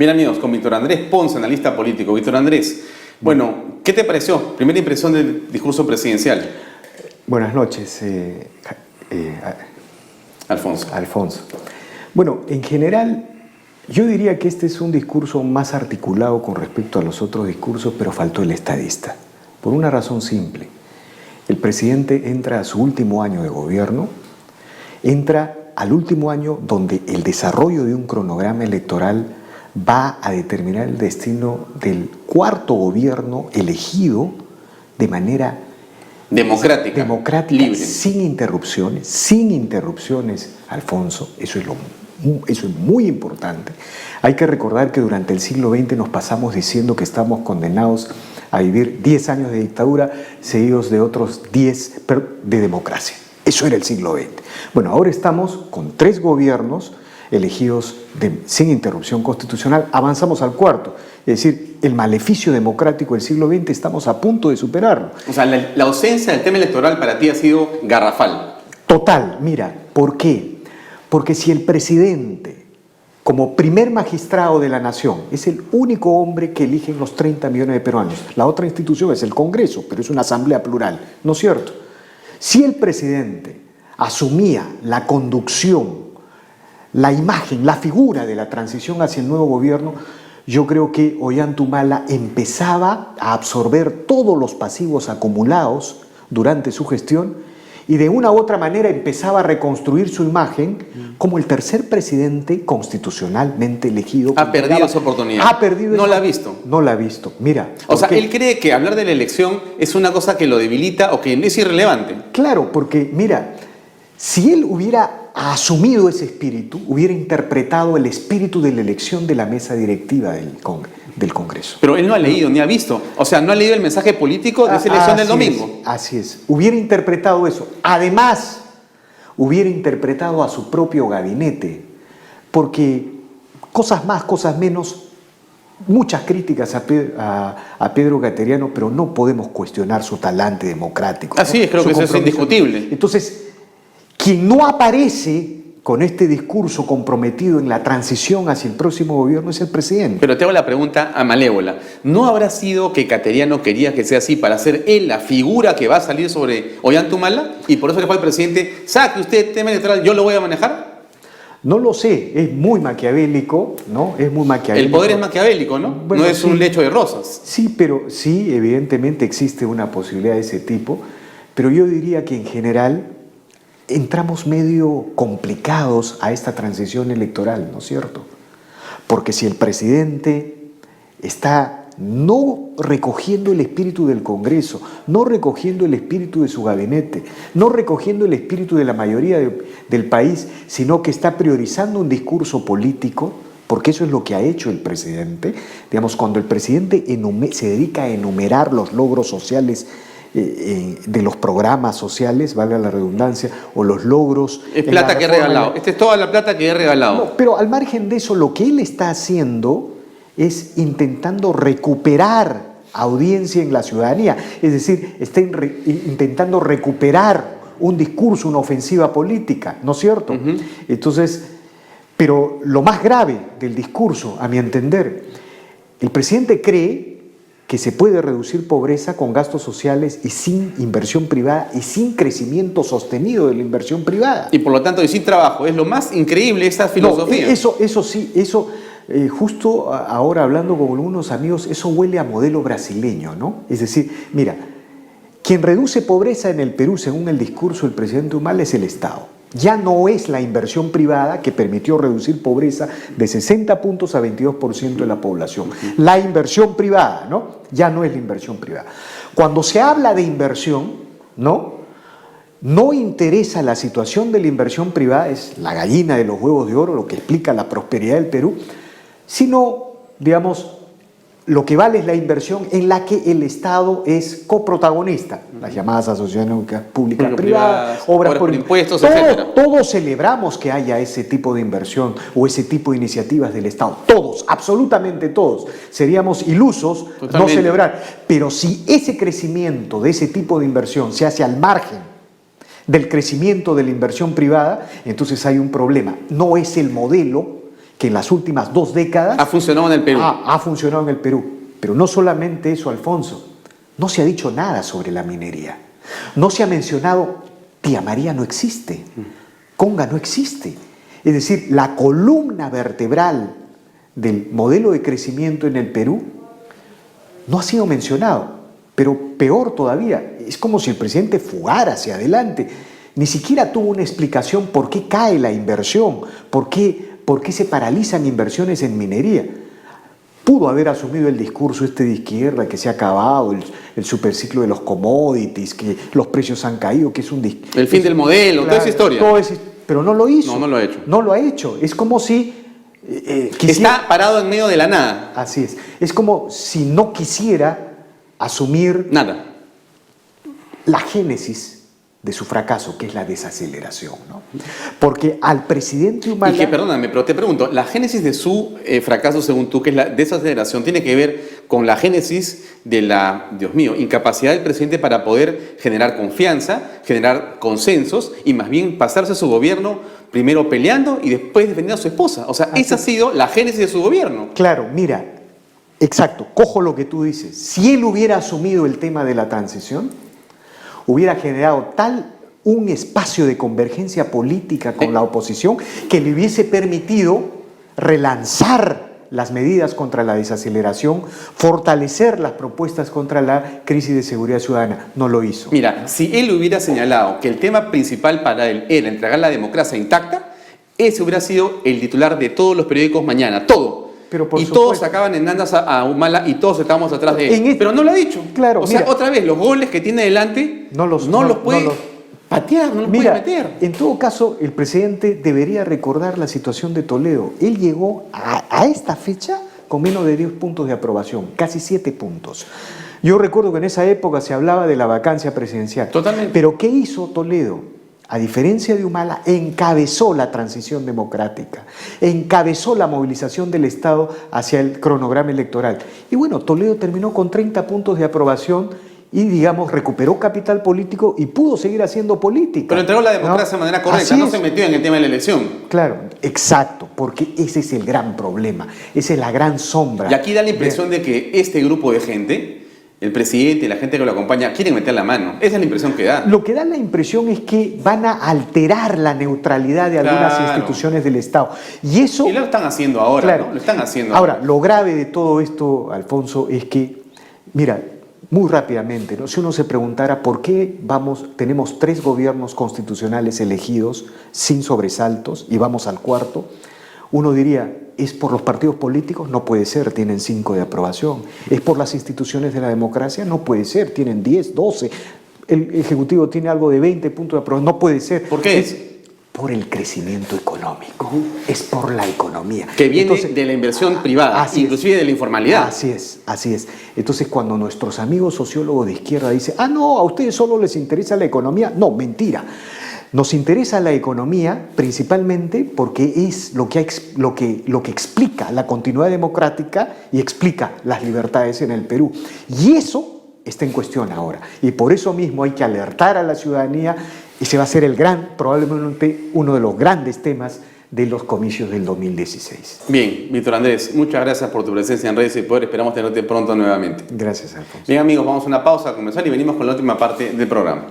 Bien amigos, con Víctor Andrés Ponce, analista político. Víctor Andrés, bueno, ¿qué te pareció? Primera impresión del discurso presidencial. Buenas noches, Alfonso. Bueno, en general, yo diría que este es un discurso más articulado con respecto a los otros discursos, pero faltó el estadista. Por una razón simple. El presidente entra a su último año de gobierno, entra al último año donde el desarrollo de un cronograma electoral va a determinar el destino del cuarto gobierno elegido de manera democrática, libre, sin interrupciones, Alfonso. Eso es muy importante. Hay que recordar que durante el siglo XX nos pasamos diciendo que estamos condenados a vivir 10 años de dictadura seguidos de otros 10 de democracia. Eso era el siglo XX. Bueno, ahora estamos con 3 gobiernos elegidos sin interrupción constitucional. Avanzamos al cuarto. Es decir, el maleficio democrático del siglo XX estamos a punto de superarlo. O sea, la ausencia del tema electoral para ti ha sido garrafal. Total. Mira, ¿por qué? Porque si el presidente, como primer magistrado de la nación, es el único hombre que eligen los 30 millones de peruanos, la otra institución es el Congreso, pero es una asamblea plural, ¿no es cierto? Si el presidente asumía la conducción, la imagen, la figura de la transición hacia el nuevo gobierno, yo creo que Ollanta empezaba a absorber todos los pasivos acumulados durante su gestión y de una u otra manera empezaba a reconstruir su imagen como el tercer presidente constitucionalmente elegido. Ha perdido esa oportunidad. Ha perdido. No la ha visto. No la ha visto. Mira. O sea, él cree que hablar de la elección es una cosa que lo debilita o que es irrelevante. Claro, porque mira, si él hubiera asumido ese espíritu, hubiera interpretado el espíritu de la elección de la mesa directiva del Congreso. Pero él no ha leído ni ha visto. O sea, no ha leído el mensaje político de esa elección del domingo. Así es. Hubiera interpretado eso. Además, hubiera interpretado a su propio gabinete. Porque cosas más, cosas menos, muchas críticas a Pedro Gatteriano, pero no podemos cuestionar su talante democrático. Así es, creo que eso es indiscutible. Entonces, quien no aparece con este discurso comprometido en la transición hacia el próximo gobierno es el presidente. Pero te hago la pregunta a malévola. ¿No habrá sido que Gatteriano quería que sea así para ser él la figura que va a salir sobre Ollanta y por eso le fue al presidente, saque usted el tema electoral, yo lo voy a manejar? No lo sé, es muy maquiavélico, ¿no? Es muy maquiavélico. El poder es maquiavélico, ¿no? Bueno, no es un lecho de rosas. Sí, pero sí, evidentemente existe una posibilidad de ese tipo, pero yo diría que en general entramos medio complicados a esta transición electoral, ¿no es cierto? Porque si el presidente está no recogiendo el espíritu del Congreso, no recogiendo el espíritu de su gabinete, no recogiendo el espíritu de la mayoría del país, sino que está priorizando un discurso político, porque eso es lo que ha hecho el presidente. Digamos, cuando el presidente se dedica a enumerar los logros sociales de los programas sociales, valga la redundancia, o los logros... Es plata que he regalado. Esta es toda la plata que he regalado. No, pero al margen de eso, lo que él está haciendo es intentando recuperar audiencia en la ciudadanía. Es decir, está intentando recuperar un discurso, una ofensiva política, ¿no es cierto? Entonces, pero lo más grave del discurso, a mi entender, el presidente cree que se puede reducir pobreza con gastos sociales y sin inversión privada y sin crecimiento sostenido de la inversión privada. Y por lo tanto, y sin trabajo. Es lo más increíble esa filosofía. No, eso sí, justo ahora hablando con algunos amigos, eso huele a modelo brasileño, ¿no? Es decir, mira, quien reduce pobreza en el Perú, según el discurso del presidente Humala, es el Estado. Ya no es la inversión privada que permitió reducir pobreza de 60 puntos a 22% de la población. La inversión privada, ¿no? Ya no es la inversión privada. Cuando se habla de inversión, no interesa la situación de la inversión privada, es la gallina de los huevos de oro, lo que explica la prosperidad del Perú, sino, digamos, lo que vale es la inversión en la que el Estado es coprotagonista, las llamadas asociaciones públicas privadas, obras por impuestos, etc. Todos celebramos que haya ese tipo de inversión o ese tipo de iniciativas del Estado. Todos, absolutamente todos. Seríamos ilusos no celebrar. Pero si ese crecimiento de ese tipo de inversión se hace al margen del crecimiento de la inversión privada, entonces hay un problema. No es el modelo que en las últimas 2 décadas Ha funcionado en el Perú. ha funcionado en el Perú. Pero no solamente eso, Alfonso, no se ha dicho nada sobre la minería. No se ha mencionado, Tía María no existe, Conga no existe. Es decir, la columna vertebral del modelo de crecimiento en el Perú no ha sido mencionado. Pero peor todavía, es como si el presidente fugara hacia adelante. Ni siquiera tuvo una explicación por qué cae la inversión, por qué se paralizan inversiones en minería. Pudo haber asumido el discurso de izquierda, que se ha acabado el superciclo de los commodities, que los precios han caído, que es un... El fin del modelo, toda esa historia. Pero no lo hizo. No lo ha hecho. No lo ha hecho. Es como si... Está parado en medio de la nada. Así es. Es como si no quisiera asumir... Nada. La génesis de su fracaso, que es la desaceleración, ¿no? Porque al presidente Humala... Y que, perdóname, pero te pregunto, la génesis de su fracaso, según tú, que es la desaceleración, tiene que ver con la génesis de la, Dios mío, incapacidad del presidente para poder generar confianza, generar consensos y más bien pasarse su gobierno primero peleando y después defendiendo a su esposa. O sea, esa ha sido la génesis de su gobierno. Claro, mira, exacto, cojo lo que tú dices. Si él hubiera asumido el tema de la transición, hubiera generado un espacio de convergencia política con la oposición que le hubiese permitido relanzar las medidas contra la desaceleración, fortalecer las propuestas contra la crisis de seguridad ciudadana. No lo hizo. Mira, si él hubiera señalado que el tema principal para él era entregar la democracia intacta, ese hubiera sido el titular de todos los periódicos mañana, todo. Pero por y supuesto, todos sacaban en andas a Humala y todos estábamos atrás de él. Pero no lo ha dicho. Claro, o sea, mira, otra vez, los goles que tiene delante no los puede patear, no los puede meter. En todo caso, el presidente debería recordar la situación de Toledo. Él llegó a esta fecha con menos de 10 puntos de aprobación, casi 7 puntos. Yo recuerdo que en esa época se hablaba de la vacancia presidencial. Totalmente. Pero ¿qué hizo Toledo? A diferencia de Humala, encabezó la transición democrática, encabezó la movilización del Estado hacia el cronograma electoral. Y bueno, Toledo terminó con 30 puntos de aprobación y, digamos, recuperó capital político y pudo seguir haciendo política. Pero entregó la democracia de manera correcta, no se metió en el tema de la elección. Claro, exacto, porque ese es el gran problema, esa es la gran sombra. Y aquí da la impresión de que este grupo de gente, el presidente y la gente que lo acompaña, quieren meter la mano. Esa es la impresión que da. Lo que da la impresión es que van a alterar la neutralidad de algunas instituciones del Estado. Y lo están haciendo ahora, claro, ¿no? Lo están haciendo ahora. Lo grave de todo esto, Alfonso, es que, mira, muy rápidamente, ¿no? Si uno se preguntara por qué tenemos 3 gobiernos constitucionales elegidos sin sobresaltos y vamos al 4º, uno diría, ¿es por los partidos políticos? No puede ser, tienen 5 de aprobación. ¿Es por las instituciones de la democracia? No puede ser, tienen 10, 12. El Ejecutivo tiene algo de 20 puntos de aprobación. No puede ser. ¿Por qué? Es por el crecimiento económico, es por la economía. Que viene de la inversión privada, inclusive de la informalidad. Así es, así es. Entonces, cuando nuestros amigos sociólogos de izquierda dicen, no, a ustedes solo les interesa la economía, no, mentira. Nos interesa la economía principalmente porque es lo que explica la continuidad democrática y explica las libertades en el Perú. Y eso está en cuestión ahora. Y por eso mismo hay que alertar a la ciudadanía. Ese va a ser probablemente uno de los grandes temas de los comicios del 2016. Bien, Víctor Andrés, muchas gracias por tu presencia en Redes y Poder. Esperamos tenerte pronto nuevamente. Gracias, Alfonso. Bien, amigos, vamos a una pausa a comenzar y venimos con la última parte del programa.